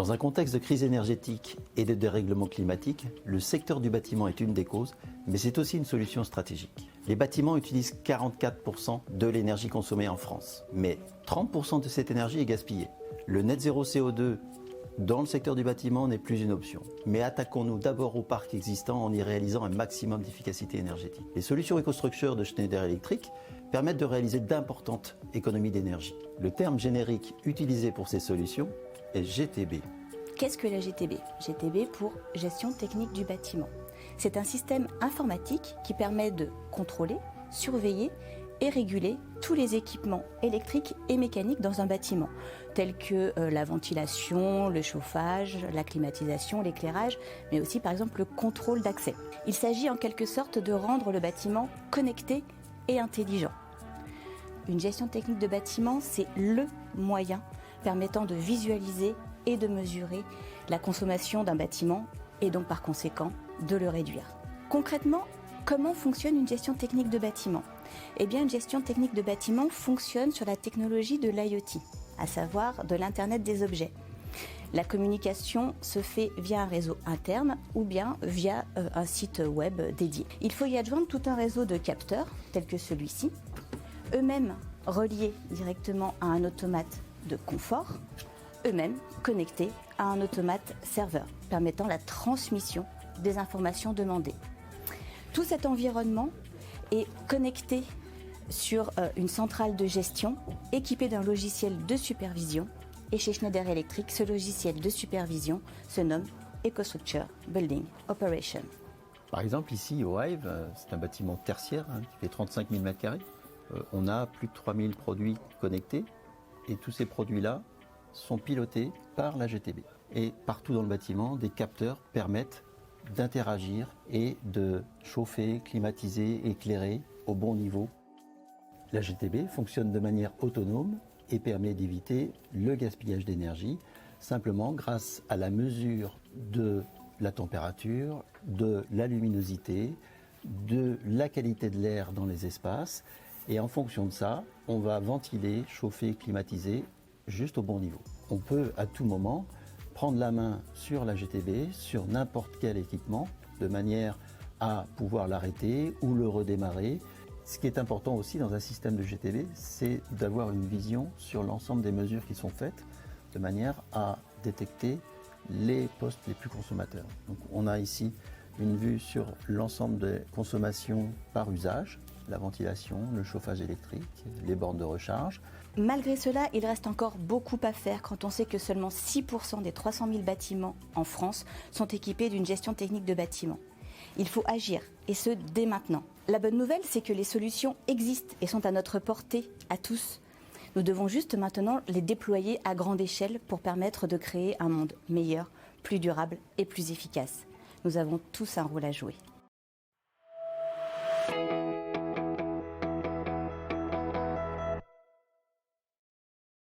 Dans un contexte de crise énergétique et de dérèglement climatique, le secteur du bâtiment est une des causes, mais c'est aussi une solution stratégique. Les bâtiments utilisent 44% de l'énergie consommée en France, mais 30% de cette énergie est gaspillée. Le net zéro CO2 dans le secteur du bâtiment n'est plus une option. Mais attaquons-nous d'abord au parc existant en y réalisant un maximum d'efficacité énergétique. Les solutions EcoStruxure de Schneider Electric permettent de réaliser d'importantes économies d'énergie. Le terme générique utilisé pour ces solutions est GTB. Qu'est-ce que la GTB ? GTB pour Gestion technique du bâtiment. C'est un système informatique qui permet de contrôler, surveiller et réguler tous les équipements électriques et mécaniques dans un bâtiment, tels que la ventilation, le chauffage, la climatisation, l'éclairage, mais aussi par exemple le contrôle d'accès. Il s'agit en quelque sorte de rendre le bâtiment connecté et intelligent. Une gestion technique de bâtiment, c'est le moyen permettant de visualiser et de mesurer la consommation d'un bâtiment et donc par conséquent de le réduire. Concrètement, comment fonctionne une gestion technique de bâtiment ? Eh bien, une gestion technique de bâtiment fonctionne sur la technologie de l'IoT, à savoir de l'Internet des objets. La communication se fait via un réseau interne ou bien via un site web dédié. Il faut y adjoindre tout un réseau de capteurs, tels que celui-ci, eux-mêmes reliés directement à un automate de confort, eux-mêmes connectés à un automate serveur, permettant la transmission des informations demandées. Tout cet environnement est connecté sur une centrale de gestion équipée d'un logiciel de supervision. Et chez Schneider Electric, ce logiciel de supervision se nomme EcoStruxure Building Operation. Par exemple, ici au Hive, c'est un bâtiment tertiaire qui fait 35 000 m². On a plus de 3000 produits connectés et tous ces produits-là sont pilotés par la GTB. Et partout dans le bâtiment, des capteurs permettent d'interagir et de chauffer, climatiser, éclairer au bon niveau. La GTB fonctionne de manière autonome et permet d'éviter le gaspillage d'énergie simplement grâce à la mesure de la température, de la luminosité, de la qualité de l'air dans les espaces. Et en fonction de ça, on va ventiler, chauffer, climatiser juste au bon niveau. On peut à tout moment prendre la main sur la GTB, sur n'importe quel équipement, de manière à pouvoir l'arrêter ou le redémarrer. Ce qui est important aussi dans un système de GTB, c'est d'avoir une vision sur l'ensemble des mesures qui sont faites, de manière à détecter les postes les plus consommateurs. Donc on a ici une vue sur l'ensemble des consommations par usage, la ventilation, le chauffage électrique, les bornes de recharge. Malgré cela, il reste encore beaucoup à faire quand on sait que seulement 6% des 300 000 bâtiments en France sont équipés d'une gestion technique de bâtiment. Il faut agir, et ce, dès maintenant. La bonne nouvelle, c'est que les solutions existent et sont à notre portée, à tous. Nous devons juste maintenant les déployer à grande échelle pour permettre de créer un monde meilleur, plus durable et plus efficace. Nous avons tous un rôle à jouer.